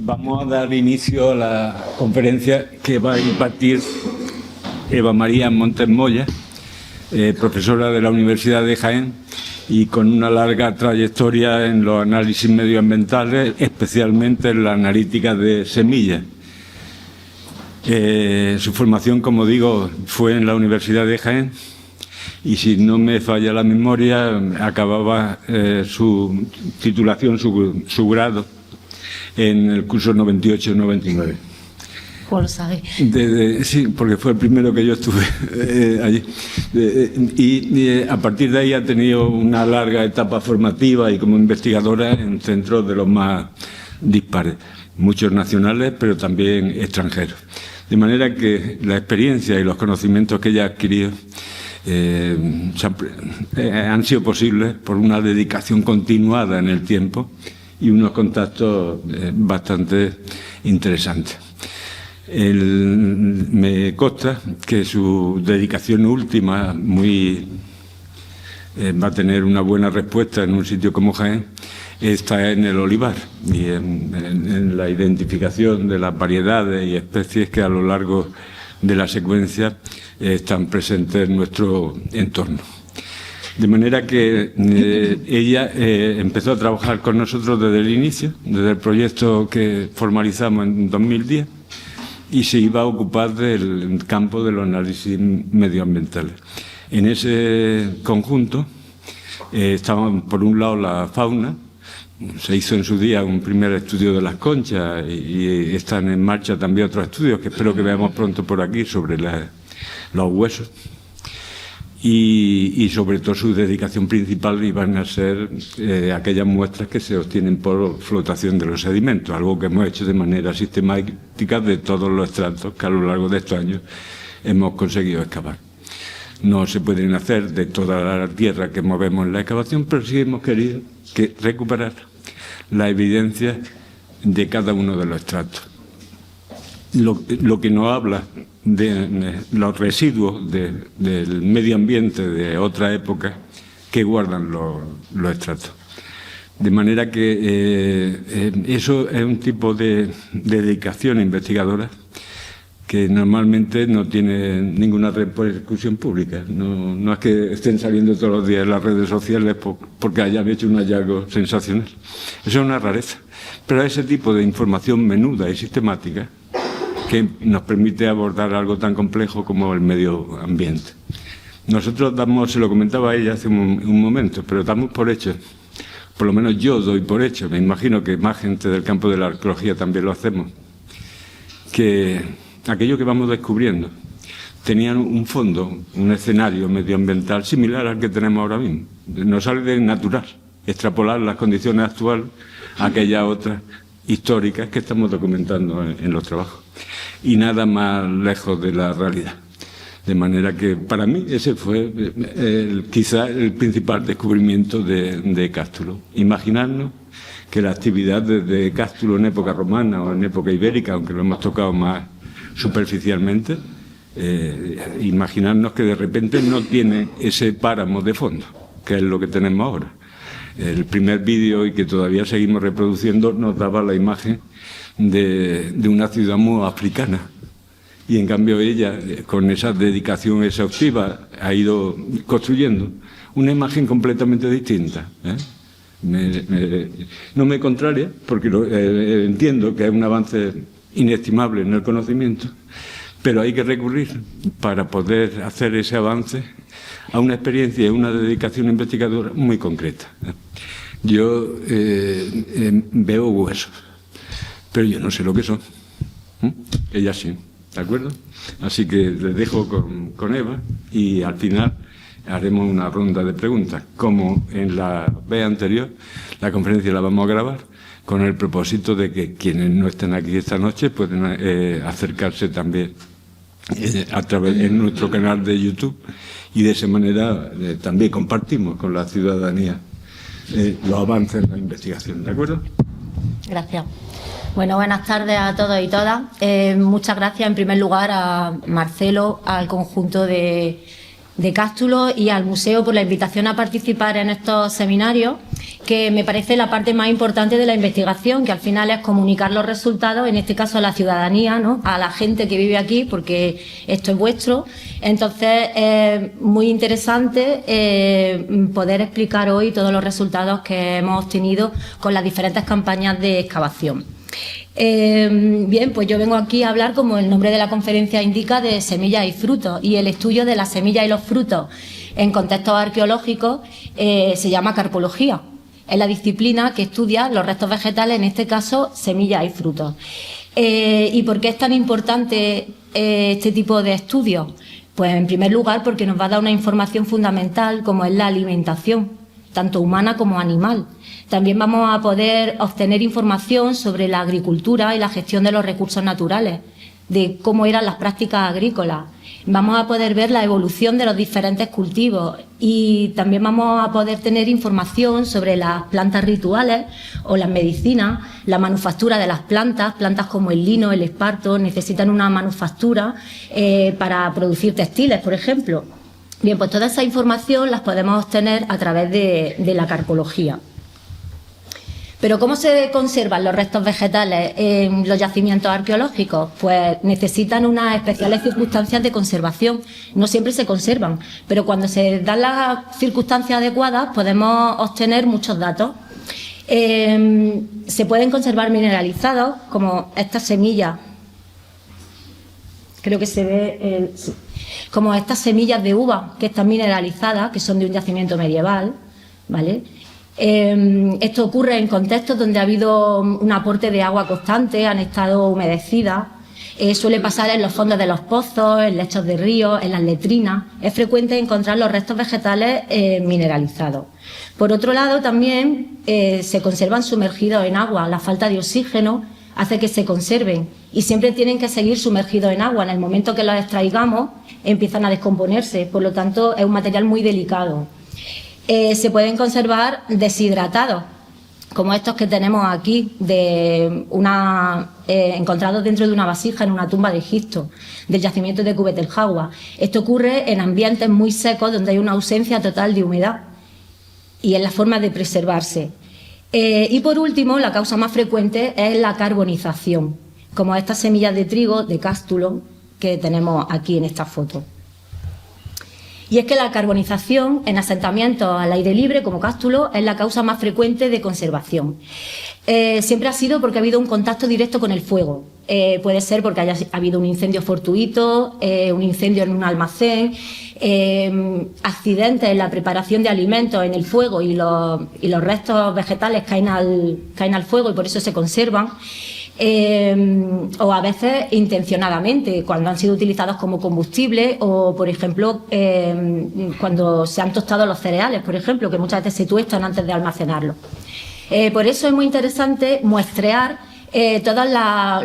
Vamos a dar inicio a la conferencia que va a impartir Eva María Montes Moya, profesora de la Universidad de Jaén y con una larga trayectoria en los análisis medioambientales, especialmente en la analítica de semillas. Su formación, como digo, fue en la Universidad de Jaén y, si no me falla la memoria, acababa su titulación, su grado, en el curso 98-99. ¿Cómo lo sabes? Sí, porque fue el primero que yo estuve allí. Y a partir de ahí ha tenido una larga etapa formativa y como investigadora en centros de los más dispares, muchos nacionales, pero también extranjeros. De manera que la experiencia y los conocimientos que ella ha adquirido han sido posibles por una dedicación continuada en el tiempo y unos contactos bastante interesantes. Me consta que su dedicación última va a tener una buena respuesta en un sitio como Jaén, está en el olivar y en la identificación de las variedades y especies que a lo largo de la secuencia están presentes en nuestro entorno. De manera que ella empezó a trabajar con nosotros desde el inicio, desde el proyecto que formalizamos en 2010, y se iba a ocupar del campo de los análisis medioambientales. En ese conjunto estaban, por un lado, la fauna. Se hizo en su día un primer estudio de las conchas y están en marcha también otros estudios que espero que veamos pronto por aquí sobre los huesos. Y sobre todo su dedicación principal iban a ser aquellas muestras que se obtienen por flotación de los sedimentos, algo que hemos hecho de manera sistemática de todos los estratos que a lo largo de estos años hemos conseguido excavar. No se pueden hacer de toda la tierra que movemos en la excavación, pero sí hemos querido recuperar la evidencia de cada uno de los estratos. Lo que nos habla de los residuos del medio ambiente de otra época que guardan los estratos. De manera que eso es un tipo de dedicación investigadora que normalmente no tiene ninguna repercusión pública. No es que estén saliendo todos los días en las redes sociales porque hayan hecho un hallazgo sensacional. Eso es una rareza. Pero ese tipo de información menuda y sistemática que nos permite abordar algo tan complejo como el medio ambiente. Nosotros se lo comentaba a ella hace un momento, pero damos por hecho, por lo menos yo doy por hecho, me imagino que más gente del campo de la arqueología también lo hacemos, que aquello que vamos descubriendo tenían un fondo, un escenario medioambiental similar al que tenemos ahora mismo. Nos sale de natural extrapolar las condiciones actuales a aquellas otras históricas que estamos documentando en los trabajos. Y nada más lejos de la realidad. De manera que para mí ese fue quizá el principal descubrimiento de Cástulo. Imaginarnos que la actividad de Cástulo en época romana o en época ibérica, aunque lo hemos tocado más superficialmente, imaginarnos que de repente no tiene ese páramo de fondo, que es lo que tenemos ahora. El primer vídeo, y que todavía seguimos reproduciendo, nos daba la imagen de una ciudad muy africana. Y en cambio ella, con esa dedicación exhaustiva, ha ido construyendo una imagen completamente distinta. No me contraria, porque entiendo que es un avance inestimable en el conocimiento, pero hay que recurrir para poder hacer ese avance a una experiencia y una dedicación investigadora muy concreta. Yo veo huesos, pero yo no sé lo que son. Ella sí, ¿de acuerdo? Así que les dejo con Eva y al final haremos una ronda de preguntas. Como en la vez anterior, la conferencia la vamos a grabar con el propósito de que quienes no estén aquí esta noche pueden acercarse también a través de nuestro canal de YouTube y de esa manera también compartimos con la ciudadanía los avances en la investigación. ¿De acuerdo? Gracias. Bueno, buenas tardes a todos y todas. Muchas gracias en primer lugar a Marcelo, al conjunto de de Cástulo y al museo por la invitación a participar en estos seminarios, que me parece la parte más importante de la investigación, que al final es comunicar los resultados, en este caso a la ciudadanía, ¿no?, a la gente que vive aquí, porque esto es vuestro. Entonces, es muy interesante poder explicar hoy todos los resultados que hemos obtenido con las diferentes campañas de excavación. Bien, pues yo vengo aquí a hablar, como el nombre de la conferencia indica, de semillas y frutos, y el estudio de las semillas y los frutos en contextos arqueológicos se llama carpología. Es la disciplina que estudia los restos vegetales, en este caso semillas y frutos. ¿Y por qué es tan importante este tipo de estudios? Pues en primer lugar porque nos va a dar una información fundamental como es la alimentación, tanto humana como animal. También vamos a poder obtener información sobre la agricultura y la gestión de los recursos naturales, de cómo eran las prácticas agrícolas. Vamos a poder ver la evolución de los diferentes cultivos y también vamos a poder tener información sobre las plantas rituales o las medicinas, la manufactura de las plantas como el lino, el esparto, necesitan una manufactura para producir textiles, por ejemplo. Bien, pues toda esa información las podemos obtener a través de la carpología. Pero ¿cómo se conservan los restos vegetales en los yacimientos arqueológicos? Pues necesitan unas especiales circunstancias de conservación. No siempre se conservan, pero cuando se dan las circunstancias adecuadas podemos obtener muchos datos. Se pueden conservar mineralizados, como estas semillas. Creo que se ve, como estas semillas de uva que están mineralizadas, que son de un yacimiento medieval, ¿vale? Esto ocurre en contextos donde ha habido un aporte de agua constante, han estado humedecidas. Suele pasar en los fondos de los pozos, en lechos de ríos, en las letrinas. Es frecuente encontrar los restos vegetales mineralizados. Por otro lado, también se conservan sumergidos en agua. La falta de oxígeno hace que se conserven y siempre tienen que seguir sumergidos en agua. En el momento que los extraigamos, empiezan a descomponerse. Por lo tanto, es un material muy delicado. Se pueden conservar deshidratados, como estos que tenemos aquí, encontrados dentro de una vasija en una tumba de Egipto, del yacimiento de Kubet el Jagua. Esto ocurre en ambientes muy secos donde hay una ausencia total de humedad y es la forma de preservarse. Y por último, la causa más frecuente es la carbonización, como estas semillas de trigo de Cástulo que tenemos aquí en esta foto. Y es que la carbonización en asentamientos al aire libre, como Cástulo, es la causa más frecuente de conservación. Siempre ha sido porque ha habido un contacto directo con el fuego. Puede ser porque haya habido un incendio fortuito, un incendio en un almacén, accidentes en la preparación de alimentos en el fuego y los restos vegetales caen al fuego y por eso se conservan. O a veces intencionadamente, cuando han sido utilizados como combustible o, por ejemplo, cuando se han tostado los cereales, por ejemplo, que muchas veces se tuestan antes de almacenarlos. Por eso es muy interesante muestrear todos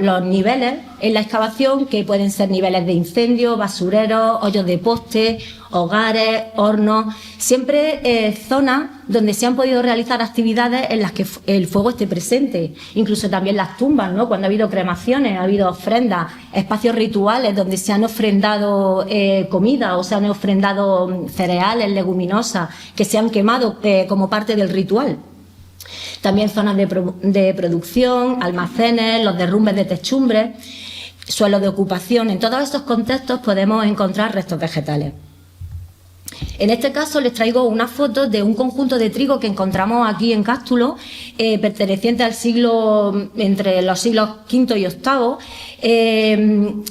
los niveles en la excavación, que pueden ser niveles de incendio, basureros, hoyos de poste, hogares, hornos, siempre zonas donde se han podido realizar actividades en las que el fuego esté presente, incluso también las tumbas, ¿no? Cuando ha habido cremaciones, ha habido ofrendas, espacios rituales donde se han ofrendado comida o se han ofrendado cereales, leguminosas, que se han quemado como parte del ritual. También zonas de producción, almacenes, los derrumbes de techumbres, suelos de ocupación. En todos estos contextos podemos encontrar restos vegetales. En este caso les traigo una foto de un conjunto de trigo que encontramos aquí en Cástulo, perteneciente al entre los siglos V y VIII.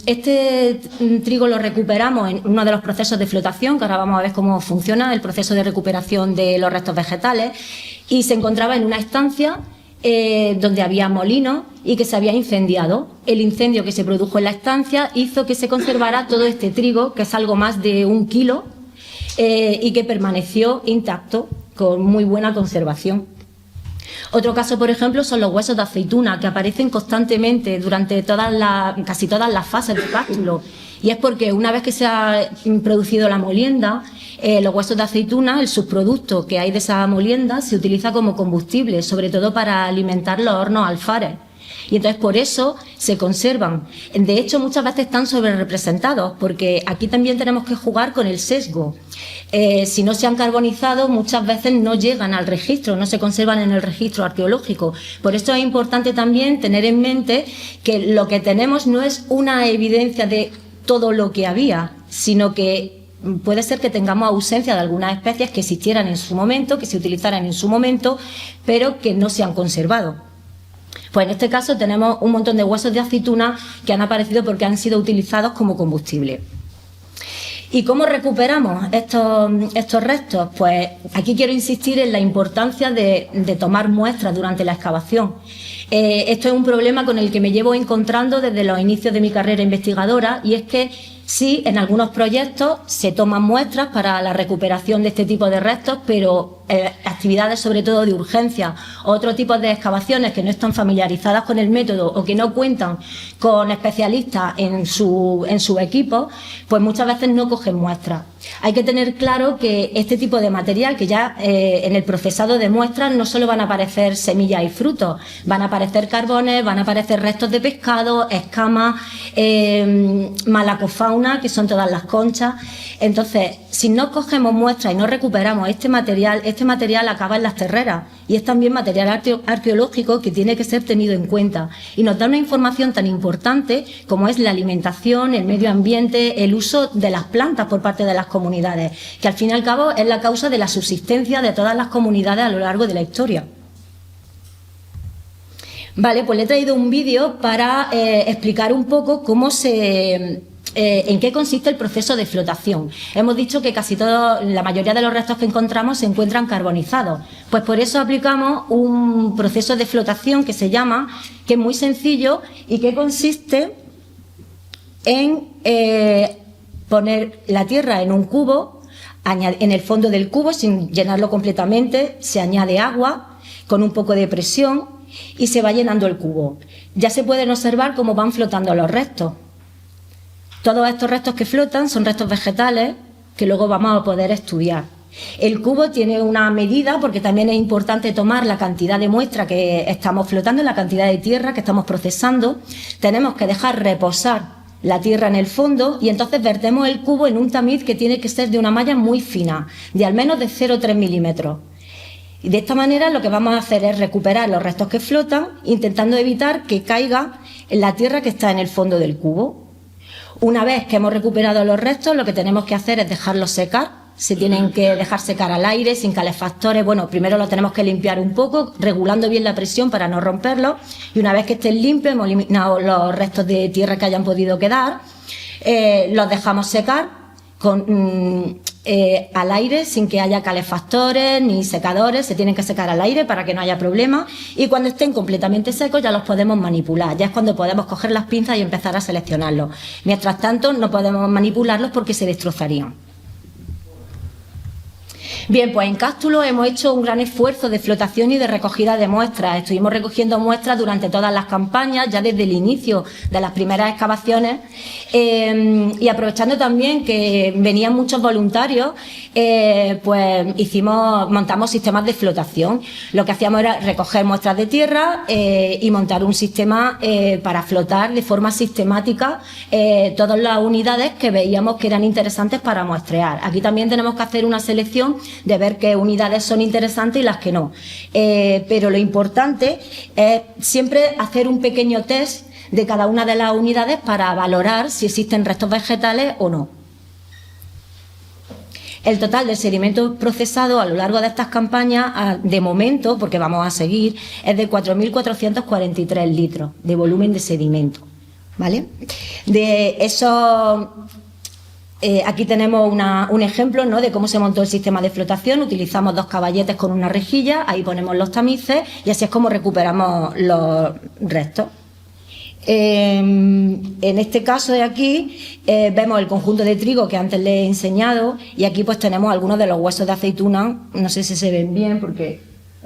Este trigo lo recuperamos en uno de los procesos de flotación, que ahora vamos a ver cómo funciona el proceso de recuperación de los restos vegetales, y se encontraba en una estancia donde había molinos y que se había incendiado. El incendio que se produjo en la estancia hizo que se conservara todo este trigo, que es algo más de 1 kilo, y que permaneció intacto, con muy buena conservación. Otro caso, por ejemplo, son los huesos de aceituna, que aparecen constantemente durante casi todas las fases del Cástulo. Y es porque una vez que se ha producido la molienda, los huesos de aceituna, el subproducto que hay de esa molienda, se utiliza como combustible, sobre todo para alimentar los hornos alfares. Y entonces por eso se conservan. De hecho, muchas veces están sobrerepresentados, porque aquí también tenemos que jugar con el sesgo. Si no se han carbonizado, muchas veces no llegan al registro, no se conservan en el registro arqueológico. Por eso es importante también tener en mente que lo que tenemos no es una evidencia de todo lo que había, sino que puede ser que tengamos ausencia de algunas especies que existieran en su momento, que se utilizaran en su momento, pero que no se han conservado. Pues en este caso tenemos un montón de huesos de aceituna que han aparecido porque han sido utilizados como combustible. ¿Y cómo recuperamos estos restos? Pues aquí quiero insistir en la importancia de tomar muestras durante la excavación. Esto es un problema con el que me llevo encontrando desde los inicios de mi carrera investigadora, y es que sí, en algunos proyectos se toman muestras para la recuperación de este tipo de restos, pero actividades sobre todo de urgencia o otro tipo de excavaciones que no están familiarizadas con el método o que no cuentan con especialistas en su equipo, pues muchas veces no cogen muestras. Hay que tener claro que este tipo de material, que ya en el procesado de muestras no solo van a aparecer semillas y frutos, van a aparecer carbones, van a aparecer restos de pescado, escamas, malacofauna, que son todas las conchas. Entonces, si no cogemos muestras y no recuperamos este material acaba en las terreras, y es también material arqueológico que tiene que ser tenido en cuenta, y nos da una información tan importante como es la alimentación, el medio ambiente, el uso de las plantas por parte de las comunidades, que al fin y al cabo es la causa de la subsistencia de todas las comunidades a lo largo de la historia. Vale, pues le he traído un vídeo para explicar un poco en qué consiste el proceso de flotación. Hemos dicho que la mayoría de los restos que encontramos se encuentran carbonizados. Pues por eso aplicamos un proceso de flotación que se llama, que es muy sencillo y que consiste en poner la tierra en un cubo, en el fondo del cubo, sin llenarlo completamente, se añade agua con un poco de presión y se va llenando el cubo. Ya se pueden observar cómo van flotando los restos. Todos estos restos que flotan son restos vegetales que luego vamos a poder estudiar. El cubo tiene una medida, porque también es importante tomar la cantidad de muestra que estamos flotando, la cantidad de tierra que estamos procesando. Tenemos que dejar reposar la tierra en el fondo y entonces vertemos el cubo en un tamiz que tiene que ser de una malla muy fina, de al menos de 0,3 milímetros. Y de esta manera lo que vamos a hacer es recuperar los restos que flotan, intentando evitar que caiga en la tierra que está en el fondo del cubo. Una vez que hemos recuperado los restos, lo que tenemos que hacer es dejarlos secar. Se tienen que dejar secar al aire, sin calefactores. Bueno, primero los tenemos que limpiar un poco, regulando bien la presión para no romperlos. Y una vez que estén limpios, hemos eliminado los restos de tierra que hayan podido quedar, los dejamos secar al aire, sin que haya calefactores ni secadores. Se tienen que secar al aire para que no haya problema, y cuando estén completamente secos ya los podemos manipular. Ya es cuando podemos coger las pinzas y empezar a seleccionarlos. Mientras tanto no podemos manipularlos porque se destrozarían. Bien, pues en Cástulo hemos hecho un gran esfuerzo de flotación y de recogida de muestras. Estuvimos recogiendo muestras durante todas las campañas, ya desde el inicio de las primeras excavaciones, y aprovechando también que venían muchos voluntarios, pues montamos sistemas de flotación. Lo que hacíamos era recoger muestras de tierra y montar un sistema para flotar de forma sistemática todas las unidades que veíamos que eran interesantes para muestrear. Aquí también tenemos que hacer una selección de ver qué unidades son interesantes y las que no. Pero lo importante es siempre hacer un pequeño test de cada una de las unidades para valorar si existen restos vegetales o no. El total del sedimento procesado a lo largo de estas campañas, de momento, porque vamos a seguir, es de 4.443 litros de volumen de sedimento, ¿vale? De eso, aquí tenemos un ejemplo, ¿no?, de cómo se montó el sistema de flotación. Utilizamos 2 caballetes con una rejilla, ahí ponemos los tamices y así es como recuperamos los restos. En este caso de aquí vemos el conjunto de trigo que antes les he enseñado, y aquí pues tenemos algunos de los huesos de aceituna, no sé si se ven bien porque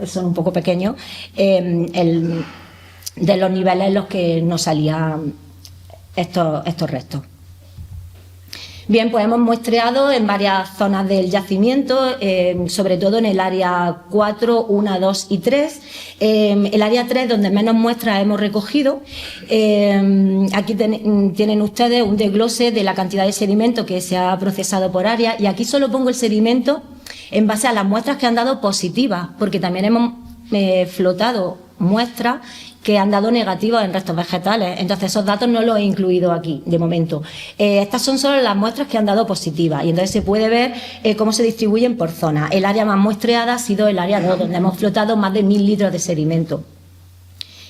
son un poco pequeños, de los niveles en los que nos salían estos restos. Bien, pues hemos muestreado en varias zonas del yacimiento, sobre todo en el área 4, 1, 2 y 3. El área 3, donde menos muestras hemos recogido. Aquí tienen ustedes un desglose de la cantidad de sedimento que se ha procesado por área, y aquí solo pongo el sedimento en base a las muestras que han dado positivas, porque también hemos flotado muestras que han dado negativas en restos vegetales. Entonces, esos datos no los he incluido aquí, de momento. Estas son solo las muestras que han dado positivas, y entonces se puede ver cómo se distribuyen por zonas. El área más muestreada ha sido el área 2, donde hemos flotado más de 1000 litros de sedimento.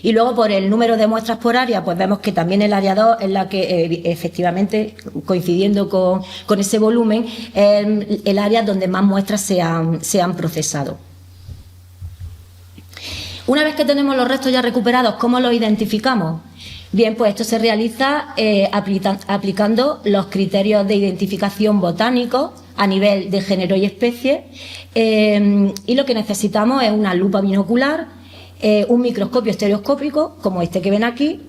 Y luego, por el número de muestras por área, pues vemos que también el área 2 es la que, efectivamente, coincidiendo con ese volumen, es el área donde más muestras se han procesado. Una vez que tenemos los restos ya recuperados, ¿cómo los identificamos? Bien, pues esto se realiza aplicando los criterios de identificación botánicos a nivel de género y especie, y lo que necesitamos es una lupa binocular, un microscopio estereoscópico, como este que ven aquí,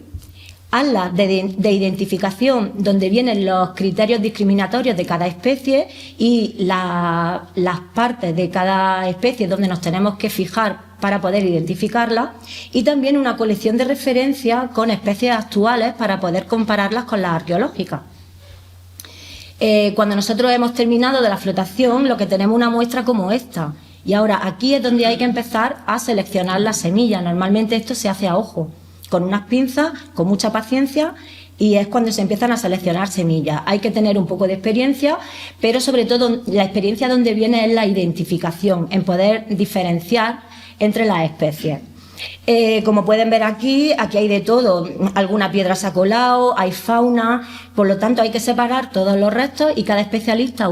atlas de identificación donde vienen los criterios discriminatorios de cada especie y las partes de cada especie donde nos tenemos que fijar para poder identificarlas, y también una colección de referencia con especies actuales para poder compararlas con las arqueológicas. Cuando nosotros hemos terminado de la flotación, lo que tenemos es una muestra como esta, y ahora aquí es donde hay que empezar a seleccionar las semillas. Normalmente esto se hace a ojo, con unas pinzas, con mucha paciencia, y es cuando se empiezan a seleccionar semillas. Hay que tener un poco de experiencia, pero sobre todo la experiencia donde viene es la identificación, en poder diferenciar entre las especies. Como pueden ver aquí hay de todo. Alguna piedra se ha colado, hay fauna, por lo tanto hay que separar todos los restos, y cada especialista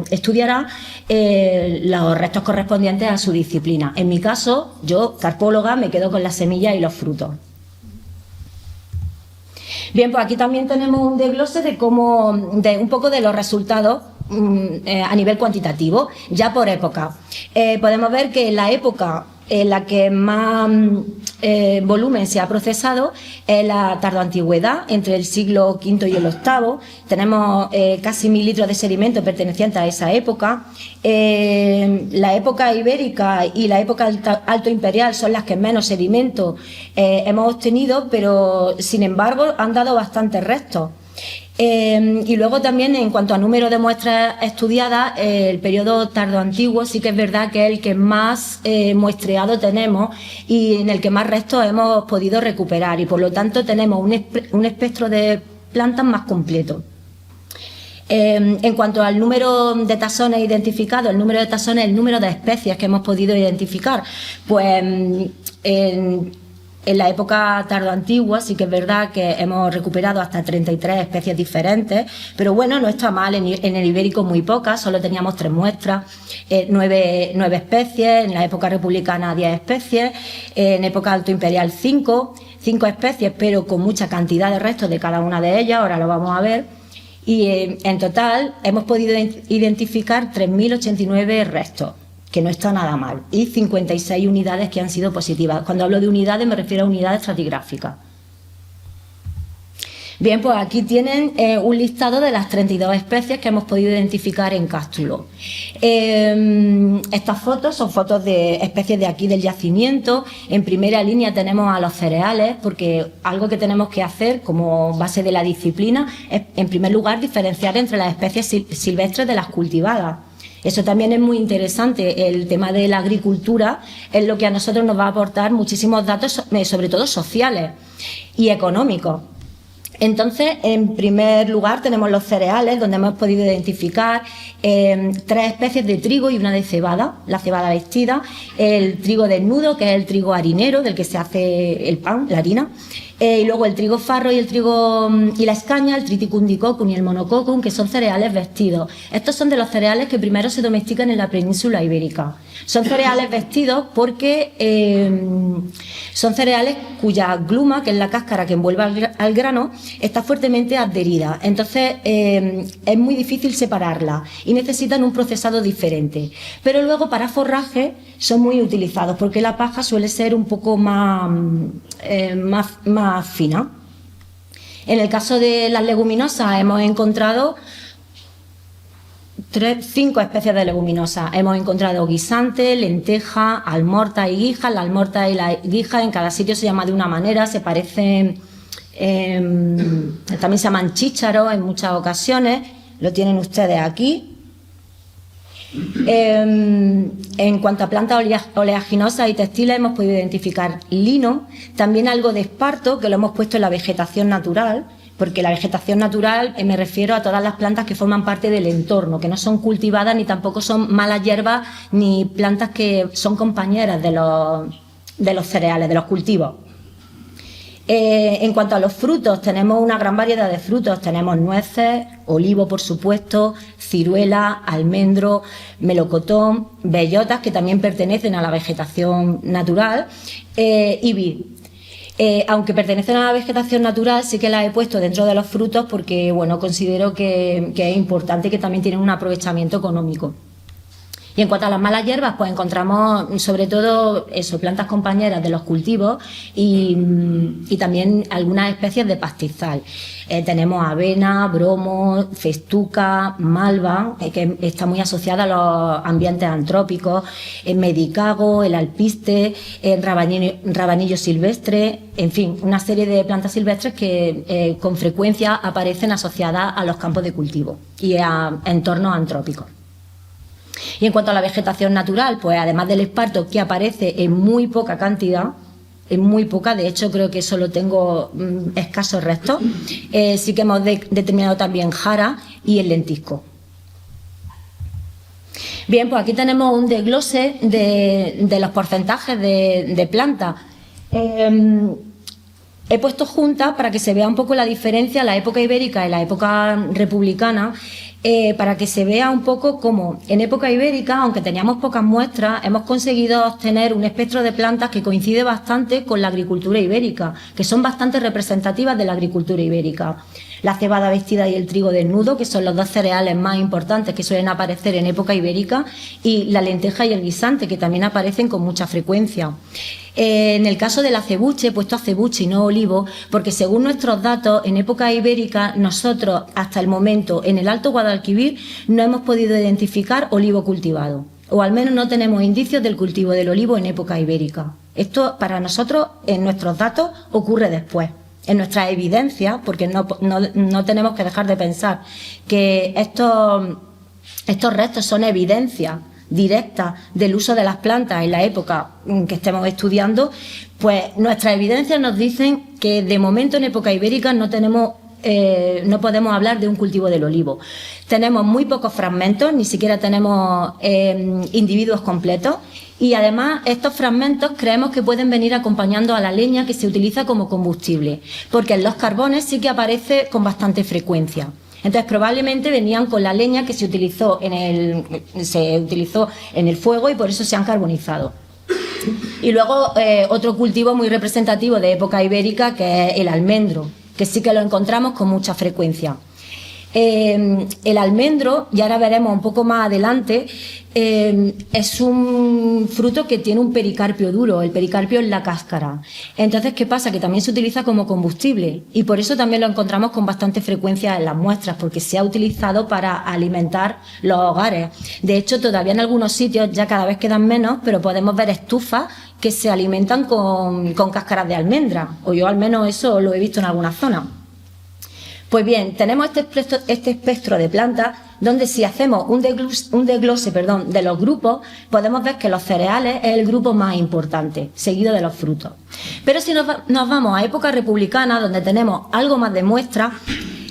estudiará los restos correspondientes a su disciplina. En mi caso, yo, carpóloga, me quedo con las semillas y los frutos. Bien, pues aquí también tenemos un desglose de un poco de los resultados a nivel cuantitativo, ya por época. Podemos ver que la época en la que más volumen se ha procesado es la tardoantigüedad, entre el siglo V y el VIII. Tenemos casi 1000 litros de sedimento pertenecientes a esa época. La época ibérica y la época alto imperial son las que menos sedimento hemos obtenido, pero sin embargo han dado bastantes restos. Y luego también, en cuanto a número de muestras estudiadas, el periodo tardoantiguo sí que es verdad que es el que más muestreado tenemos y en el que más restos hemos podido recuperar, y por lo tanto tenemos un espectro de plantas más completo. En cuanto al número de taxones identificados, el número de taxones, el número de especies que hemos podido identificar, pues en la época tardoantigua sí que es verdad que hemos recuperado hasta 33 especies diferentes, pero bueno, no está mal. En el ibérico muy pocas, solo teníamos 3 muestras, 9 especies, en la época republicana 10 especies, en época alto imperial 5 especies, pero con mucha cantidad de restos de cada una de ellas, ahora lo vamos a ver, y en total hemos podido identificar 3089 restos, que no está nada mal, y 56 unidades que han sido positivas. Cuando hablo de unidades me refiero a unidades estratigráficas. Bien, pues aquí tienen un listado de las 32 especies que hemos podido identificar en Cástulo. Estas fotos son fotos de especies de aquí del yacimiento. En primera línea tenemos a los cereales, porque algo que tenemos que hacer como base de la disciplina es, en primer lugar, diferenciar entre las especies silvestres de las cultivadas. Eso también es muy interesante. El tema de la agricultura es lo que a nosotros nos va a aportar muchísimos datos, sobre todo sociales y económicos. Entonces, en primer lugar tenemos los cereales, donde hemos podido identificar 3 especies de trigo y una de cebada, la cebada vestida, el trigo desnudo, que es el trigo harinero, del que se hace el pan, la harina, y luego el trigo farro y la escaña, el Triticum dicocum y el Monococcum, que son cereales vestidos. Estos son de los cereales que primero se domestican en la península ibérica. Son cereales vestidos porque son cereales cuya gluma, que es la cáscara que envuelve al grano, está fuertemente adherida. Entonces es muy difícil separarla y necesitan un procesado diferente. Pero luego para forraje son muy utilizados porque la paja suele ser un poco más fina. En el caso de las leguminosas hemos encontrado 5 especies de leguminosas. Hemos encontrado guisante, lenteja, almorta y guija. La almorta y la guija en cada sitio se llama de una manera, se parecen, también se llaman chícharos en muchas ocasiones. Lo tienen ustedes aquí. En cuanto a plantas oleaginosas y textiles hemos podido identificar lino, también algo de esparto, que lo hemos puesto en la vegetación natural, porque la vegetación natural me refiero a todas las plantas que forman parte del entorno, que no son cultivadas ni tampoco son malas hierbas ni plantas que son compañeras de los cereales, de los cultivos. En cuanto a los frutos, tenemos una gran variedad de frutos. Tenemos nueces, olivo, por supuesto, ciruela, almendro, melocotón, bellotas, que también pertenecen a la vegetación natural, y vid. Aunque pertenecen a la vegetación natural, sí que las he puesto dentro de los frutos porque, bueno, considero que es importante, que también tienen un aprovechamiento económico. Y en cuanto a las malas hierbas, pues encontramos sobre todo eso, plantas compañeras de los cultivos y también algunas especies de pastizal. Tenemos avena, bromo, festuca, malva, que está muy asociada a los ambientes antrópicos, medicago, el alpiste, rabanillo silvestre, en fin, una serie de plantas silvestres que con frecuencia aparecen asociadas a los campos de cultivo y a entornos antrópicos. Y en cuanto a la vegetación natural, pues además del esparto, que aparece en muy poca cantidad, en muy poca, de hecho creo que solo tengo escasos restos, sí que hemos determinado también jara y el lentisco. Bien, pues aquí tenemos un desglose de los porcentajes de plantas. He puesto juntas para que se vea un poco la diferencia, la época ibérica y la época republicana, para que se vea un poco cómo en época ibérica, aunque teníamos pocas muestras, hemos conseguido obtener un espectro de plantas que coincide bastante con la agricultura ibérica, que son bastante representativas de la agricultura ibérica. La cebada vestida y el trigo desnudo, que son los dos cereales más importantes que suelen aparecer en época ibérica, y la lenteja y el guisante, que también aparecen con mucha frecuencia. En el caso del acebuche, he puesto acebuche y no olivo, porque según nuestros datos, en época ibérica, nosotros hasta el momento en el Alto Guadalquivir no hemos podido identificar olivo cultivado, o al menos no tenemos indicios del cultivo del olivo en época ibérica. Esto para nosotros, en nuestros datos, ocurre después. En nuestra evidencia, porque no tenemos que dejar de pensar que estos restos son evidencia directa del uso de las plantas en la época que estemos estudiando, pues nuestras evidencias nos dicen que de momento en época ibérica no podemos hablar de un cultivo del olivo. Tenemos muy pocos fragmentos, ni siquiera tenemos individuos completos, y además estos fragmentos creemos que pueden venir acompañando a la leña que se utiliza como combustible, porque en los carbones sí que aparece con bastante frecuencia. Entonces probablemente venían con la leña que se utilizó en el fuego y por eso se han carbonizado. Y luego otro cultivo muy representativo de época ibérica, que es el almendro, que sí que lo encontramos con mucha frecuencia. El almendro, y ahora veremos un poco más adelante, es un fruto que tiene un pericarpio duro. El pericarpio es la cáscara. Entonces, ¿qué pasa? Que también se utiliza como combustible y por eso también lo encontramos con bastante frecuencia en las muestras, porque se ha utilizado para alimentar los hogares. De hecho, todavía en algunos sitios ya cada vez quedan menos, pero podemos ver estufas que se alimentan con cáscaras de almendra, o yo al menos eso lo he visto en alguna zona. Pues bien, tenemos este espectro de plantas donde si hacemos un desglose de los grupos, podemos ver que los cereales es el grupo más importante, seguido de los frutos. Pero si nos vamos a época republicana, donde tenemos algo más de muestras,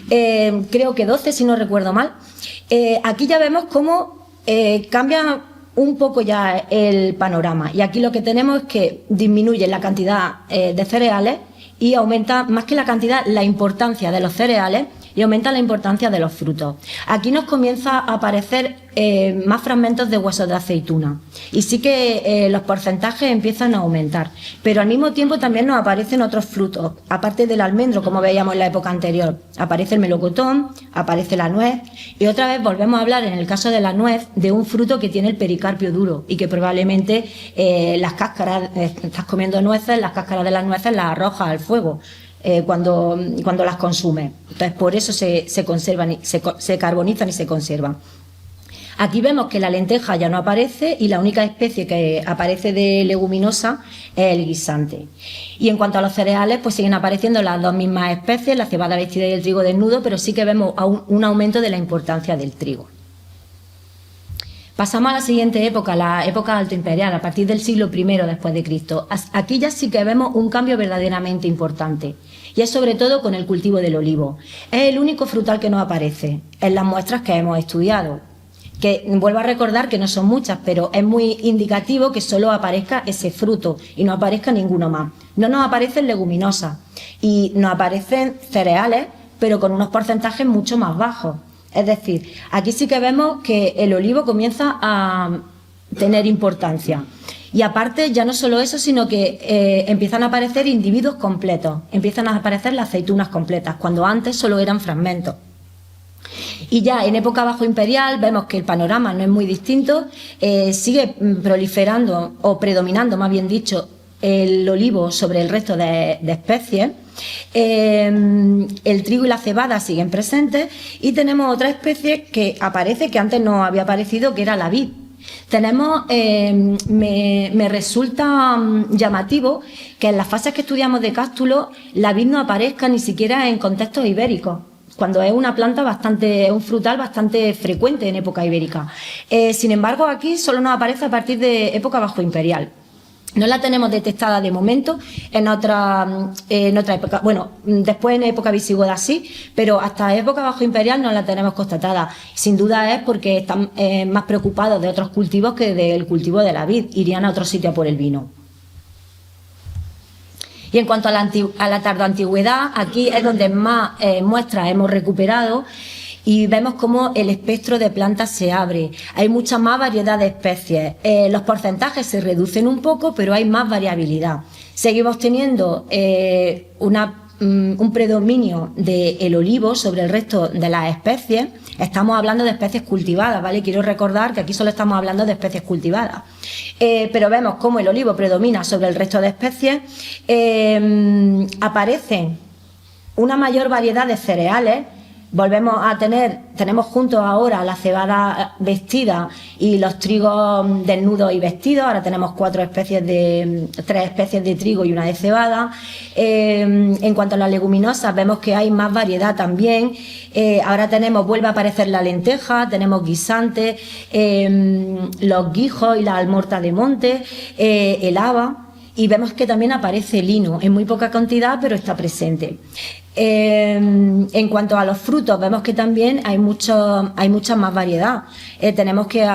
creo que 12 si no recuerdo mal, aquí ya vemos cómo cambia un poco ya el panorama. Y aquí lo que tenemos es que disminuye la cantidad de cereales y aumenta más que la cantidad, la importancia de los cereales y aumenta la importancia de los frutos. Aquí nos comienza a aparecer más fragmentos de huesos de aceituna y sí que los porcentajes empiezan a aumentar, pero al mismo tiempo también nos aparecen otros frutos, aparte del almendro, como veíamos en la época anterior. Aparece el melocotón, aparece la nuez y otra vez volvemos a hablar, en el caso de la nuez, de un fruto que tiene el pericarpio duro y que probablemente las cáscaras, estás comiendo nueces, las cáscaras de las nueces las arrojas al fuego. cuando las consumes. Entonces, por eso se conservan, se carbonizan y se conservan. Aquí vemos que la lenteja ya no aparece y la única especie que aparece de leguminosa es el guisante. Y en cuanto a los cereales, pues siguen apareciendo las dos mismas especies, la cebada vestida y el trigo desnudo, pero sí que vemos un aumento de la importancia del trigo. Pasamos a la siguiente época, la época altoimperial, a partir del siglo I después de Cristo. Aquí ya sí que vemos un cambio verdaderamente importante, y es sobre todo con el cultivo del olivo. Es el único frutal que no aparece en las muestras que hemos estudiado, que vuelvo a recordar que no son muchas, pero es muy indicativo que solo aparezca ese fruto y no aparezca ninguno más. No nos aparecen leguminosas y nos aparecen cereales, pero con unos porcentajes mucho más bajos. Es decir, aquí sí que vemos que el olivo comienza a tener importancia. Y aparte, ya no solo eso, sino que empiezan a aparecer individuos completos, empiezan a aparecer las aceitunas completas, cuando antes solo eran fragmentos. Y ya en época bajo imperial vemos que el panorama no es muy distinto, sigue proliferando o predominando, más bien dicho, el olivo sobre el resto de especies. El trigo y la cebada siguen presentes y tenemos otra especie que aparece, que antes no había aparecido, que era la vid. Tenemos, me resulta llamativo que en las fases que estudiamos de cástulo la vid no aparezca ni siquiera en contextos ibéricos, cuando es una planta un frutal bastante frecuente en época ibérica. Sin embargo, aquí solo nos aparece a partir de época bajo imperial. No la tenemos detectada de momento en otra época. Bueno, después en época visigoda sí, pero hasta época bajo imperial no la tenemos constatada. Sin duda es porque están más preocupados de otros cultivos que del cultivo de la vid. Irían a otro sitio a por el vino. Y en cuanto a la tardoantigüedad, aquí es donde más muestras hemos recuperado y vemos cómo el espectro de plantas se abre. Hay mucha más variedad de especies. Los porcentajes se reducen un poco, pero hay más variabilidad. Seguimos teniendo un predominio del olivo sobre el resto de las especies. Estamos hablando de especies cultivadas, ¿vale? Quiero recordar que aquí solo estamos hablando de especies cultivadas. Pero vemos cómo el olivo predomina sobre el resto de especies. Aparecen una mayor variedad de cereales. Tenemos juntos ahora la cebada vestida y los trigos desnudos y vestidos. Ahora tenemos 3 especies de trigo y una de cebada. En cuanto a las leguminosas, vemos que hay más variedad también. Ahora vuelve a aparecer la lenteja, tenemos guisantes, los guijos y la almorta de monte, el haba. Y vemos que también aparece el lino, en muy poca cantidad, pero está presente. En cuanto a los frutos, vemos que también hay mucha más variedad.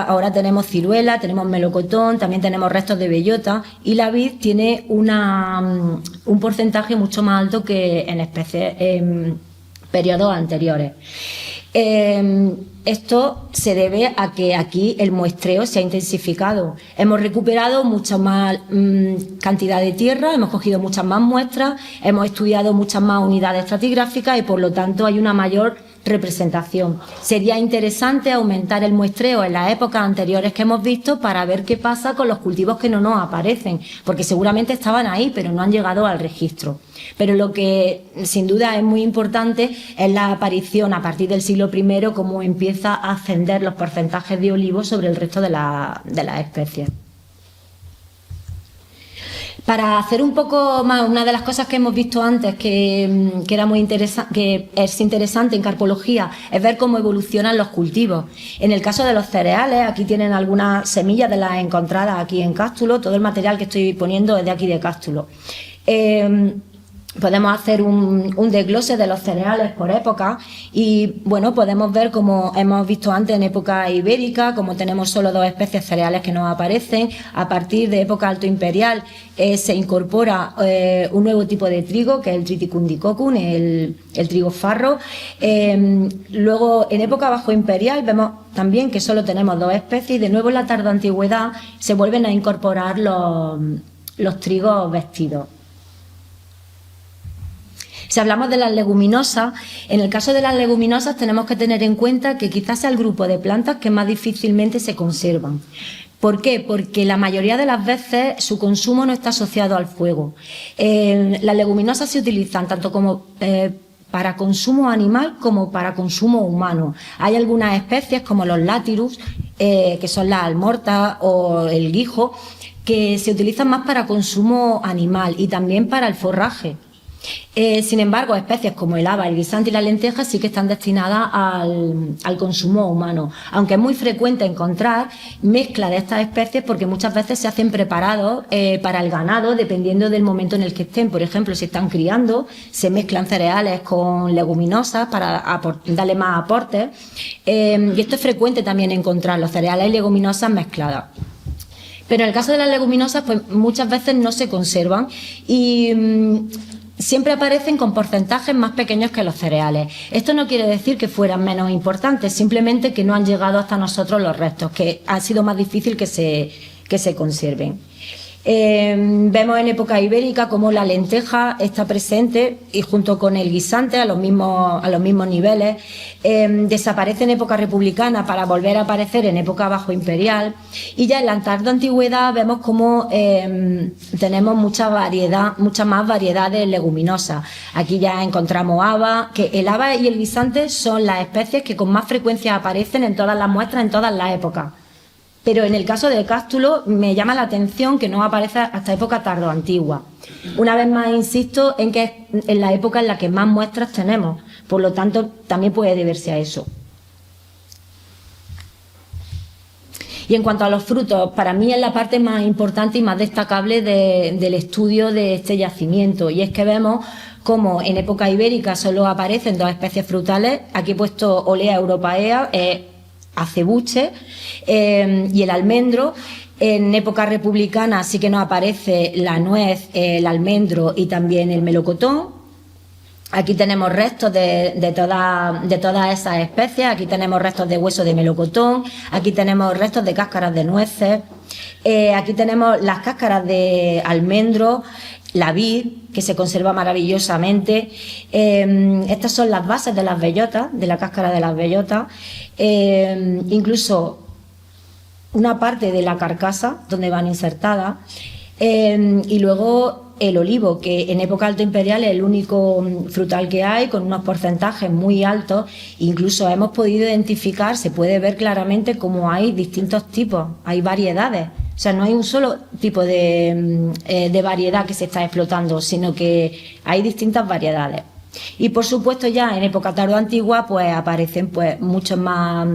Ahora tenemos ciruela, tenemos melocotón, también tenemos restos de bellota, y la vid tiene un porcentaje mucho más alto que en especies en periodos anteriores. Esto se debe a que aquí el muestreo se ha intensificado. Hemos recuperado mucha más cantidad de tierra, hemos cogido muchas más muestras, hemos estudiado muchas más unidades estratigráficas y por lo tanto hay una mayor representación. Sería interesante aumentar el muestreo en las épocas anteriores que hemos visto para ver qué pasa con los cultivos que no nos aparecen, porque seguramente estaban ahí pero no han llegado al registro. Pero lo que sin duda es muy importante es la aparición a partir del siglo I, cómo empieza a ascender los porcentajes de olivo sobre el resto de las especies. Para hacer un poco más, una de las cosas que hemos visto antes que era muy interesante, que es interesante en carpología, es ver cómo evolucionan los cultivos. En el caso de los cereales, aquí tienen algunas semillas de las encontradas aquí en Cástulo. Todo el material que estoy poniendo es de aquí de Cástulo. Podemos hacer un desglose de los cereales por época y bueno, podemos ver, como hemos visto antes en época ibérica, como tenemos solo 2 especies cereales que nos aparecen. A partir de época alto imperial se incorpora un nuevo tipo de trigo, que es el Triticundicocum, el trigo farro. Luego en época bajo imperial vemos también que solo tenemos 2 especies y de nuevo en la tardoantigüedad se vuelven a incorporar los trigos vestidos. Si hablamos de las leguminosas, en el caso de las leguminosas tenemos que tener en cuenta que quizás sea el grupo de plantas que más difícilmente se conservan. ¿Por qué? Porque la mayoría de las veces su consumo no está asociado al fuego. Las leguminosas se utilizan tanto como para consumo animal como para consumo humano. Hay algunas especies como los Lathyrus, que son las almortas o el guijo, que se utilizan más para consumo animal y también para el forraje. Sin embargo, especies como el haba, el guisante y la lenteja sí que están destinadas al consumo humano, aunque es muy frecuente encontrar mezcla de estas especies porque muchas veces se hacen preparados para el ganado dependiendo del momento en el que estén. Por ejemplo, si están criando, se mezclan cereales con leguminosas para darle más aportes, y esto es frecuente también encontrar los cereales y leguminosas mezcladas. Pero en el caso de las leguminosas, pues muchas veces no se conservan y siempre aparecen con porcentajes más pequeños que los cereales. Esto no quiere decir que fueran menos importantes, simplemente que no han llegado hasta nosotros los restos, que ha sido más difícil que se conserven. Vemos en época ibérica cómo la lenteja está presente y junto con el guisante a los mismos niveles. Desaparece en época republicana para volver a aparecer en época bajo imperial, y ya en la tarda antigüedad vemos cómo tenemos mucha más variedad de leguminosas. Aquí ya encontramos haba, que el haba y el guisante son las especies que con más frecuencia aparecen en todas las muestras en todas las épocas. Pero en el caso del cástulo me llama la atención que no aparece hasta época tardoantigua. Una vez más insisto en que es en la época en la que más muestras tenemos, por lo tanto también puede deberse a eso. Y en cuanto a los frutos, para mí es la parte más importante y más destacable del estudio de este yacimiento, y es que vemos como en época ibérica solo aparecen 2 especies frutales. Aquí he puesto Olea europaea, acebuche, y el almendro. En época republicana sí que nos aparece la nuez, el almendro y también el melocotón. Aquí tenemos restos de todas esas especies. Aquí tenemos restos de hueso de melocotón, aquí tenemos restos de cáscaras de nueces, aquí tenemos las cáscaras de almendro, la vid, que se conserva maravillosamente. Estas son las bases de las bellotas, de la cáscara de las bellotas. Incluso una parte de la carcasa donde van insertadas. Y luego el olivo, que en época alto imperial es el único frutal que hay, con unos porcentajes muy altos. Incluso hemos podido identificar, se puede ver claramente cómo hay distintos tipos, hay variedades. O sea, no hay un solo tipo de variedad que se está explotando, sino que hay distintas variedades. Y por supuesto ya en época tardoantigua pues aparecen pues muchos más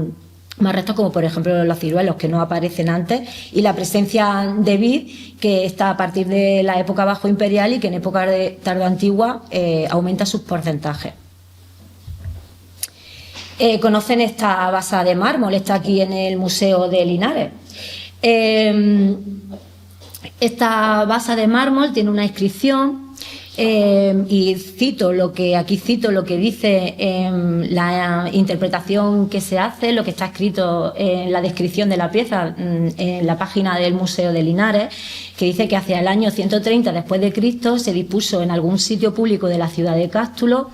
restos, como por ejemplo los ciruelos, que no aparecen antes, y la presencia de vid, que está a partir de la época bajo imperial y que en época tardoantigua aumenta sus porcentajes. Conocen esta basa de mármol, está aquí en el Museo de Linares. Esta basa de mármol tiene una inscripción, y cito lo que dice la interpretación que se hace, lo que está escrito en la descripción de la pieza en la página del Museo de Linares, que dice que hacia el año 130 después de Cristo se dispuso en algún sitio público de la ciudad de Cástulo,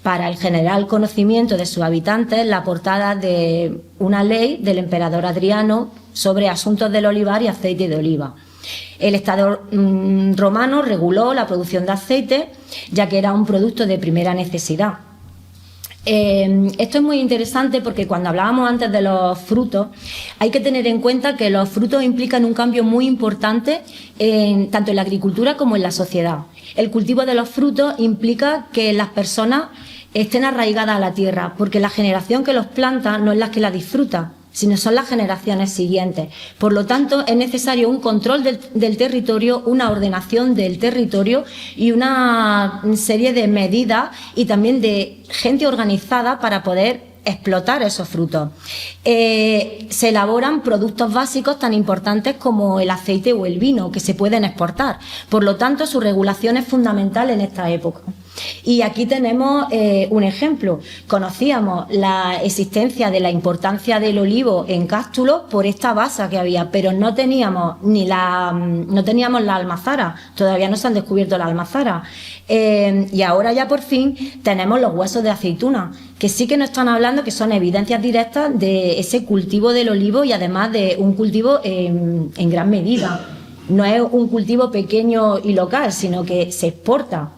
para el general conocimiento de sus habitantes, la portada de una ley del emperador Adriano sobre asuntos del olivar y aceite de oliva. El Estado romano reguló la producción de aceite, ya que era un producto de primera necesidad. Esto es muy interesante porque cuando hablábamos antes de los frutos, hay que tener en cuenta que los frutos implican un cambio muy importante tanto en la agricultura como en la sociedad. El cultivo de los frutos implica que las personas estén arraigadas a la tierra, porque la generación que los planta no es la que la disfruta, sino son las generaciones siguientes. Por lo tanto, es necesario un control del territorio, una ordenación del territorio y una serie de medidas y también de gente organizada para poder explotar esos frutos. Se elaboran productos básicos tan importantes como el aceite o el vino, que se pueden exportar. Por lo tanto, su regulación es fundamental en esta época. Y aquí tenemos un ejemplo. Conocíamos la existencia de la importancia del olivo en Cástulo por esta basa que había, pero no teníamos la almazara, todavía no se han descubierto la almazara. Y ahora ya por fin tenemos los huesos de aceituna, que sí que nos están hablando que son evidencias directas de ese cultivo del olivo y además de un cultivo en gran medida. No es un cultivo pequeño y local, sino que se exporta.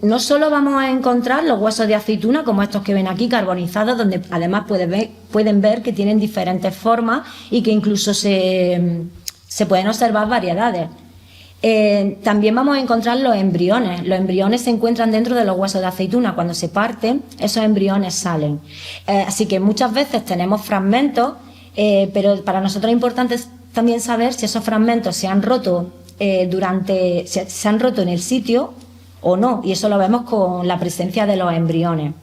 No solo vamos a encontrar los huesos de aceituna como estos que ven aquí, carbonizados, donde además pueden ver que tienen diferentes formas y que incluso se pueden observar variedades. También vamos a encontrar los embriones. Los embriones se encuentran dentro de los huesos de aceituna. Cuando se parten, esos embriones salen. Así que muchas veces tenemos fragmentos, pero para nosotros es importante también saber si esos fragmentos se han roto se han roto en el sitio o no, y eso lo vemos con la presencia de los embriones.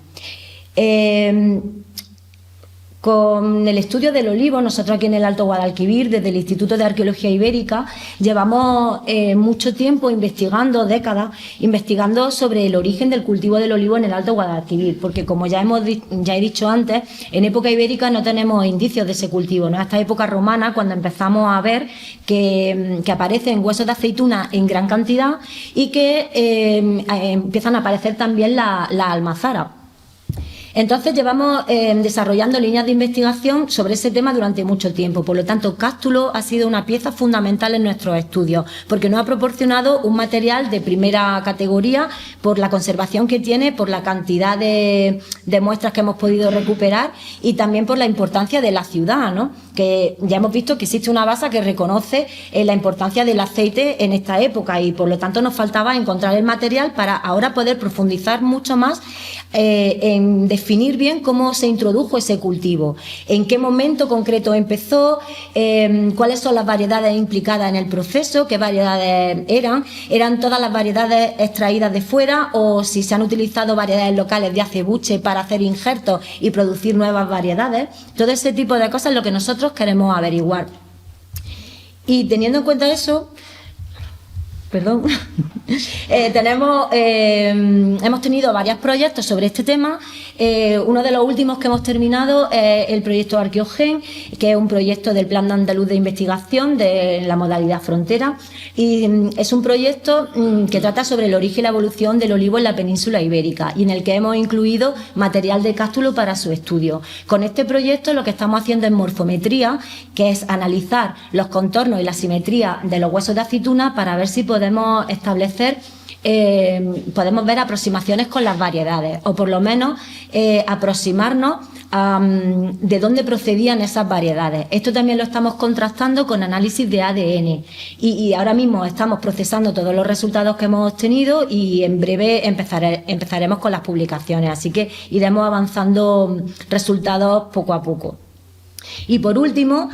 Con el estudio del olivo, nosotros aquí en el Alto Guadalquivir, desde el Instituto de Arqueología Ibérica, llevamos mucho tiempo décadas, investigando sobre el origen del cultivo del olivo en el Alto Guadalquivir, porque como ya he dicho antes, en época ibérica no tenemos indicios de ese cultivo, ¿no? Hasta época romana, cuando empezamos a ver que aparecen huesos de aceituna en gran cantidad y que empiezan a aparecer también la almazara. Entonces llevamos desarrollando líneas de investigación sobre ese tema durante mucho tiempo. Por lo tanto, Cástulo ha sido una pieza fundamental en nuestros estudios, porque nos ha proporcionado un material de primera categoría por la conservación que tiene, por la cantidad de muestras que hemos podido recuperar y también por la importancia de la ciudad, ¿no? Que ya hemos visto que existe una base que reconoce la importancia del aceite en esta época y por lo tanto nos faltaba encontrar el material para ahora poder profundizar mucho más en definir bien cómo se introdujo ese cultivo, en qué momento concreto empezó, cuáles son las variedades implicadas en el proceso, qué variedades eran todas las variedades extraídas de fuera o si se han utilizado variedades locales de acebuche para hacer injertos y producir nuevas variedades. Todo ese tipo de cosas es lo que nosotros queremos averiguar. Y teniendo en cuenta eso, hemos tenido varios proyectos sobre este tema. Uno de los últimos que hemos terminado es el proyecto Arqueogen, que es un proyecto del Plan Andaluz de Investigación de la modalidad frontera, y es un proyecto que trata sobre el origen y la evolución del olivo en la península ibérica y en el que hemos incluido material de Cástulo para su estudio. Con este proyecto lo que estamos haciendo es morfometría, que es analizar los contornos y la simetría de los huesos de aceituna para ver si podemos ver aproximaciones con las variedades o por lo menos aproximarnos de dónde procedían esas variedades. Esto también lo estamos contrastando con análisis de ADN y ahora mismo estamos procesando todos los resultados que hemos obtenido y en breve empezaremos con las publicaciones, así que iremos avanzando resultados poco a poco. Y por último,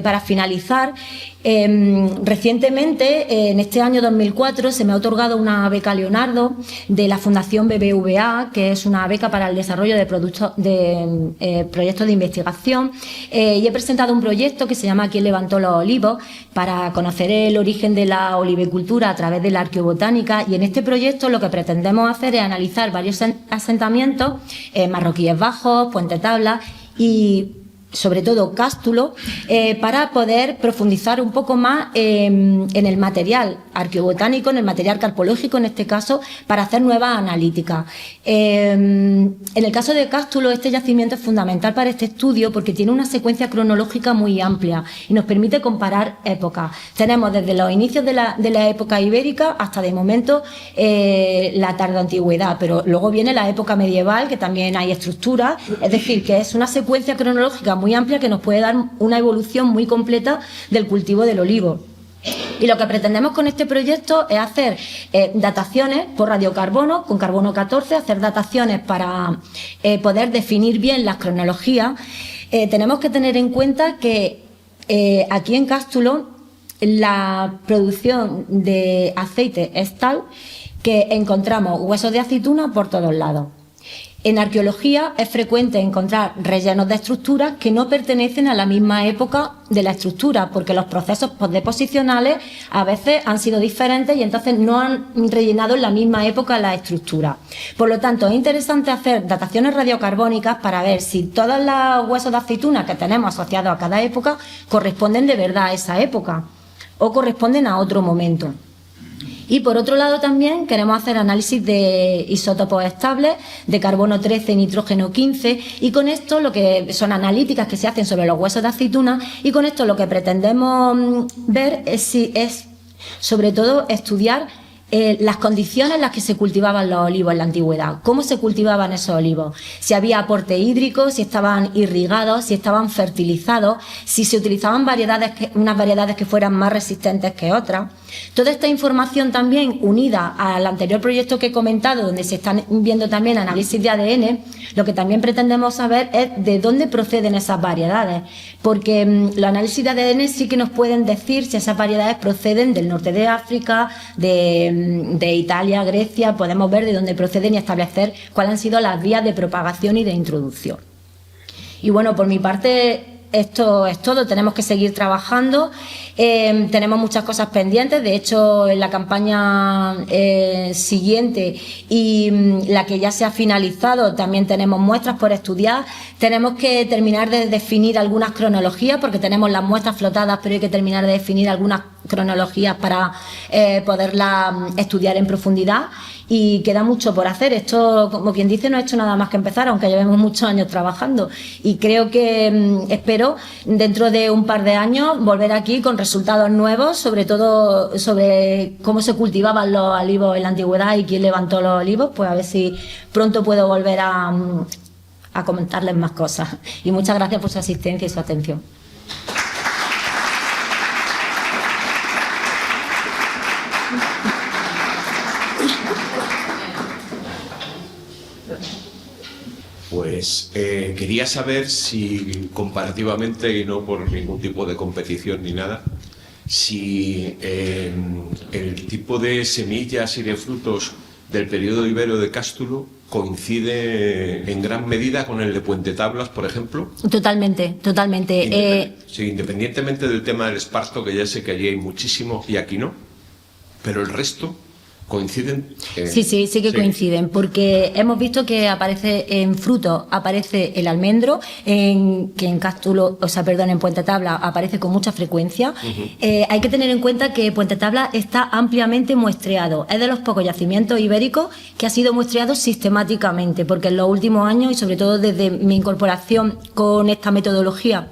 para finalizar, recientemente, en este año 2004, se me ha otorgado una beca Leonardo de la Fundación BBVA, que es una beca para el desarrollo de proyectos de investigación, y he presentado un proyecto que se llama ¿Quién levantó los olivos?, para conocer el origen de la olivicultura a través de la arqueobotánica, y en este proyecto lo que pretendemos hacer es analizar varios asentamientos, Marroquíes Bajos, Puente Tabla y sobre todo Cástulo, para poder profundizar un poco más en el material arqueobotánico, en el material carpológico en este caso, para hacer nuevas analíticas. En el caso de Cástulo, este yacimiento es fundamental para este estudio porque tiene una secuencia cronológica muy amplia y nos permite comparar épocas. Tenemos desde los inicios de la época ibérica hasta de momento la tardoantigüedad, pero luego viene la época medieval, que también hay estructuras, es decir, que es una secuencia cronológica muy amplia que nos puede dar una evolución muy completa del cultivo del olivo. Y lo que pretendemos con este proyecto es hacer dataciones por radiocarbono, con carbono 14, hacer dataciones para poder definir bien las cronologías. Tenemos que tener en cuenta que aquí en Cástulo la producción de aceite es tal que encontramos huesos de aceituna por todos lados. En arqueología es frecuente encontrar rellenos de estructuras que no pertenecen a la misma época de la estructura, porque los procesos postdeposicionales a veces han sido diferentes y entonces no han rellenado en la misma época la estructura. Por lo tanto, es interesante hacer dataciones radiocarbónicas para ver si todos los huesos de aceituna que tenemos asociados a cada época corresponden de verdad a esa época o corresponden a otro momento. Y por otro lado también queremos hacer análisis de isótopos estables, de carbono 13 y nitrógeno 15, y con esto lo que son analíticas que se hacen sobre los huesos de aceituna, y con esto lo que pretendemos ver es sobre todo estudiar las condiciones en las que se cultivaban los olivos en la antigüedad, cómo se cultivaban esos olivos, si había aporte hídrico, si estaban irrigados, si estaban fertilizados, si se utilizaban unas variedades que fueran más resistentes que otras. Toda esta información también unida al anterior proyecto que he comentado, donde se están viendo también análisis de ADN, lo que también pretendemos saber es de dónde proceden esas variedades, porque los análisis de ADN sí que nos pueden decir si esas variedades proceden del norte de África, de Italia, Grecia, podemos ver de dónde proceden y establecer cuáles han sido las vías de propagación y de introducción. Y bueno, por mi parte, esto es todo, tenemos que seguir trabajando, tenemos muchas cosas pendientes, de hecho en la campaña siguiente y la que ya se ha finalizado también tenemos muestras por estudiar, tenemos que terminar de definir algunas cronologías porque tenemos las muestras flotadas, pero hay que terminar de definir algunas cronologías para poderlas estudiar en profundidad. Y queda mucho por hacer. Esto, como quien dice, no ha hecho nada más que empezar, aunque llevemos muchos años trabajando. Y creo que espero, dentro de un par de años, volver aquí con resultados nuevos, sobre todo sobre cómo se cultivaban los olivos en la antigüedad y quién levantó los olivos. Pues a ver si pronto puedo volver a comentarles más cosas. Y muchas gracias por su asistencia y su atención. Pues quería saber si comparativamente, y no por ningún tipo de competición ni nada, si el tipo de semillas y de frutos del periodo ibero de Cástulo coincide en gran medida con el de Puente Tablas, por ejemplo. Totalmente, totalmente. Sí, independientemente del tema del esparto, que ya sé que allí hay muchísimo y aquí no, pero el resto... ¿Coinciden? Sí que coinciden, porque hemos visto que aparece en frutos, aparece el almendro, que en Cástulo, en Puente Tablas aparece con mucha frecuencia. Hay que tener en cuenta que Puente Tablas está ampliamente muestreado, es de los pocos yacimientos ibéricos que ha sido muestreado sistemáticamente, porque en los últimos años, y sobre todo desde mi incorporación con esta metodología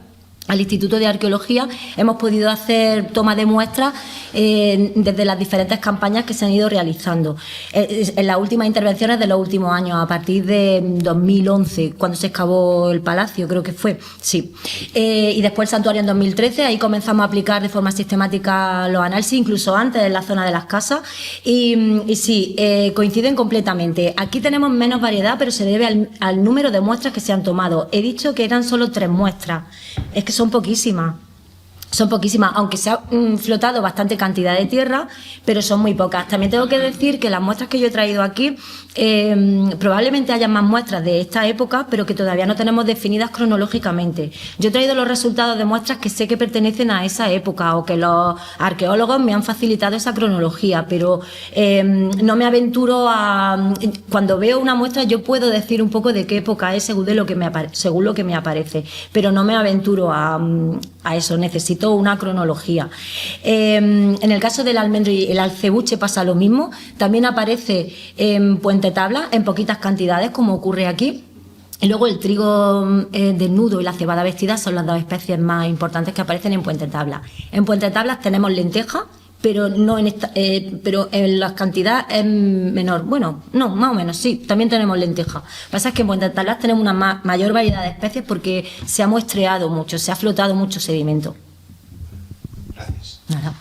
al Instituto de Arqueología, hemos podido hacer toma de muestras desde las diferentes campañas que se han ido realizando. En las últimas intervenciones de los últimos años, a partir de 2011, cuando se excavó el palacio, creo que fue, sí. Y después el santuario en 2013, ahí comenzamos a aplicar de forma sistemática los análisis, incluso antes en la zona de las casas. Y sí, coinciden completamente. Aquí tenemos menos variedad, pero se debe al número de muestras que se han tomado. He dicho que eran solo 3 muestras. Es que son poquísimas, aunque se ha flotado bastante cantidad de tierra, pero son muy pocas. También tengo que decir que las muestras que yo he traído aquí, probablemente haya más muestras de esta época, pero que todavía no tenemos definidas cronológicamente. Yo he traído los resultados de muestras que sé que pertenecen a esa época o que los arqueólogos me han facilitado esa cronología, pero no me aventuro a... Cuando veo una muestra yo puedo decir un poco de qué época es según lo que me aparece, pero no me aventuro a eso, necesito una cronología. En el caso del almendro y el alcebuche pasa lo mismo, también aparece en Puente Tablas en poquitas cantidades, como ocurre aquí. Y luego el trigo desnudo y la cebada vestida son las 2 especies más importantes que aparecen en Puente Tablas. En Puente Tablas tenemos lenteja, pero no pero en la cantidad es menor. Bueno, no, más o menos, sí, también tenemos lenteja. Lo que pasa es que en Puente Tablas tenemos una mayor variedad de especies porque se ha muestreado mucho, se ha flotado mucho sedimento. Gracias. Nada.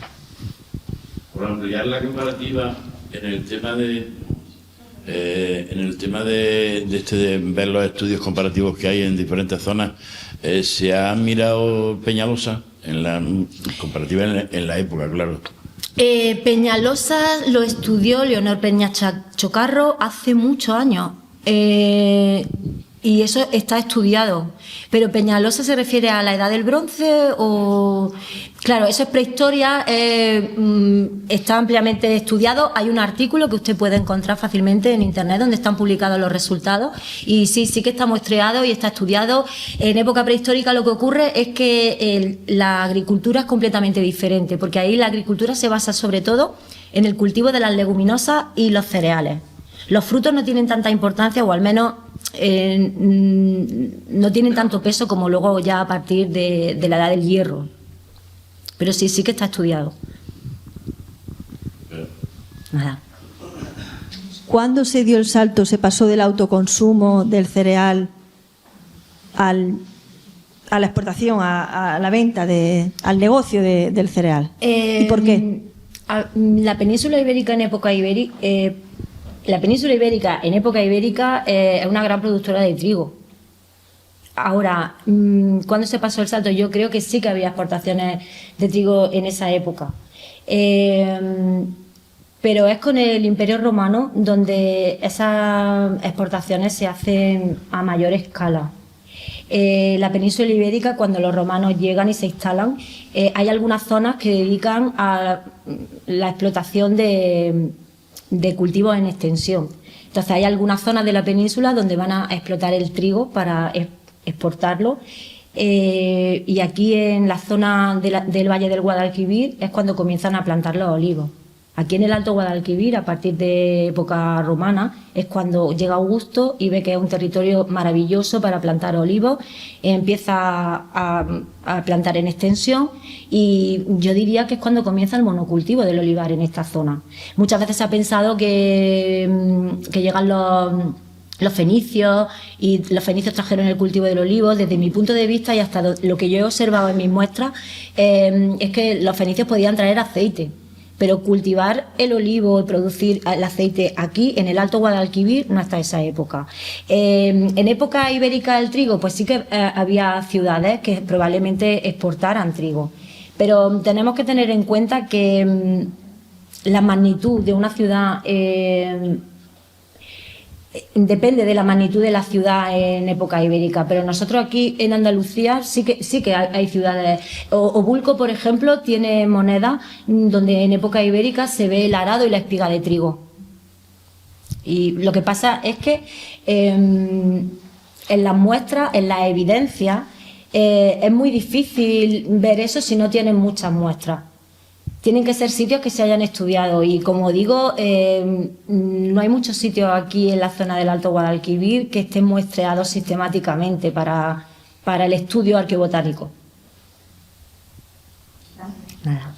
Por ampliar la comparativa en el tema de ver los estudios comparativos que hay en diferentes zonas, se ha mirado Peñalosa en la comparativa en la época, claro. Peñalosa lo estudió Leonor Peña Chocarro hace muchos años. y eso está estudiado. Pero Peñalosa se refiere a la edad del bronce o... Claro, eso es prehistoria, está ampliamente estudiado. Hay un artículo que usted puede encontrar fácilmente en internet donde están publicados los resultados y sí que está muestreado y está estudiado. En época prehistórica lo que ocurre es que la agricultura es completamente diferente, porque ahí la agricultura se basa sobre todo en el cultivo de las leguminosas y los cereales. Los frutos no tienen tanta importancia, o al menos no tienen tanto peso como luego ya a partir de la edad del hierro. Pero sí que está estudiado. Nada. ¿Cuándo se dio el salto, se pasó del autoconsumo del cereal a la exportación, a la venta, al negocio del cereal? ¿Y por qué? La península ibérica en época ibérica... La península ibérica en época ibérica es una gran productora de trigo. Ahora, ¿cuándo se pasó el salto? Yo creo que sí que había exportaciones de trigo en esa época. Pero es con el Imperio Romano donde esas exportaciones se hacen a mayor escala. La península ibérica, cuando los romanos llegan y se instalan, hay algunas zonas que dedican a la explotación de cultivos en extensión. Entonces hay algunas zonas de la península donde van a explotar el trigo para exportarlo, y aquí en la zona del Valle del Guadalquivir es cuando comienzan a plantar los olivos. Aquí en el Alto Guadalquivir, a partir de época romana, es cuando llega Augusto y ve que es un territorio maravilloso para plantar olivos, empieza a plantar en extensión, y yo diría que es cuando comienza el monocultivo del olivar en esta zona. Muchas veces se ha pensado que llegan los fenicios, y los fenicios trajeron el cultivo del olivo. Desde mi punto de vista y hasta lo que yo he observado en mis muestras, es que los fenicios podían traer aceite. Pero cultivar el olivo y producir el aceite aquí, en el Alto Guadalquivir, no hasta esa época. En época ibérica del trigo, pues sí que había ciudades que probablemente exportaran trigo. Pero tenemos que tener en cuenta que la magnitud de una ciudad depende de la magnitud de la ciudad en época ibérica, pero nosotros aquí en Andalucía sí que hay ciudades. Obulco, por ejemplo, tiene monedas donde en época ibérica se ve el arado y la espiga de trigo. Y lo que pasa es que en las muestras, en las evidencias, es muy difícil ver eso si no tienen muchas muestras. Tienen que ser sitios que se hayan estudiado, y como digo, no hay muchos sitios aquí en la zona del Alto Guadalquivir que estén muestreados sistemáticamente para el estudio arqueobotánico. Nada.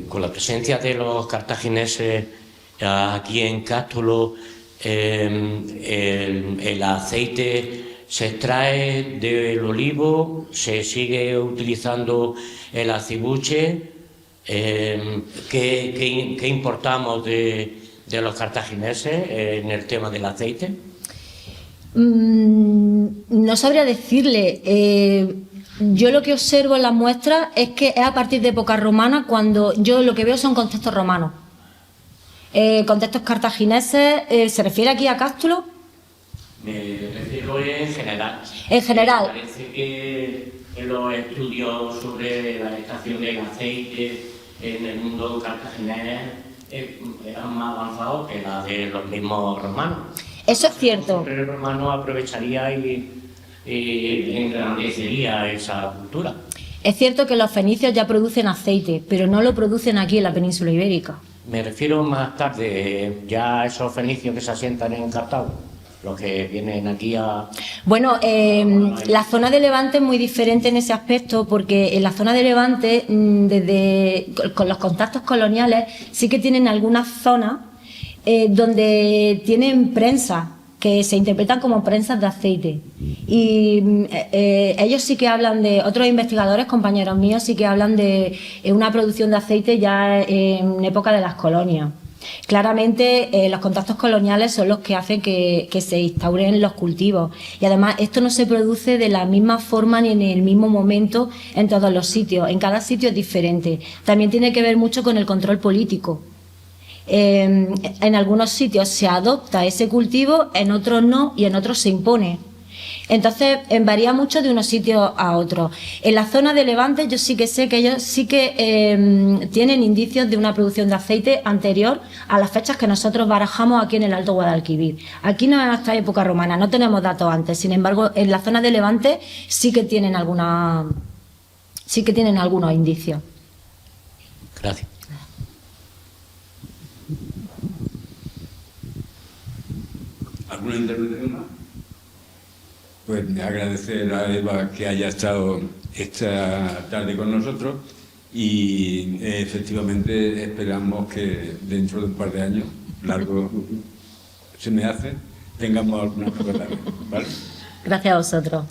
Con la presencia de los cartagineses aquí en Cástulo, el aceite se extrae del olivo, se sigue utilizando el acebuche. ¿Qué importamos de los cartagineses en el tema del aceite? No sabría decirle. Yo lo que observo en las muestras es que es a partir de época romana cuando yo lo que veo son contextos romanos. Contextos cartagineses, ¿se refiere aquí a Cástulo? Me refiero en general. En general. Parece que en los estudios sobre la extracción del aceite en el mundo cartaginés eran más avanzados que la de los mismos romanos. Eso es cierto. Pero el romano aprovecharía y engrandecería esa cultura. Es cierto que los fenicios ya producen aceite, pero no lo producen aquí en la península ibérica. Me refiero más tarde, ya a esos fenicios que se asientan en Cartago, los que vienen aquí a... Bueno, la zona de Levante es muy diferente en ese aspecto, porque en la zona de Levante, con los contactos coloniales, sí que tienen algunas zonas donde tienen prensas que se interpretan como prensas de aceite. Y ellos sí que hablan de, otros investigadores, compañeros míos, sí que hablan de una producción de aceite ya en época de las colonias. Claramente los contactos coloniales son los que hacen que se instauren los cultivos y además esto no se produce de la misma forma ni en el mismo momento en todos los sitios, en cada sitio es diferente. También tiene que ver mucho con el control político. En algunos sitios se adopta ese cultivo, en otros no y en otros se impone. Entonces varía mucho de unos sitios a otros. En la zona de Levante yo sí que sé que ellos sí que tienen indicios de una producción de aceite anterior a las fechas que nosotros barajamos aquí en el Alto Guadalquivir. Aquí no es hasta época romana, no tenemos datos antes. Sin embargo, en la zona de Levante sí que tienen algunos indicios. Gracias. ¿Alguna intervención más? Pues agradecer a Eva que haya estado esta tarde con nosotros y efectivamente esperamos que dentro de un par de años, largo se me hace, tengamos alguna novedad, ¿vale? Gracias a vosotros.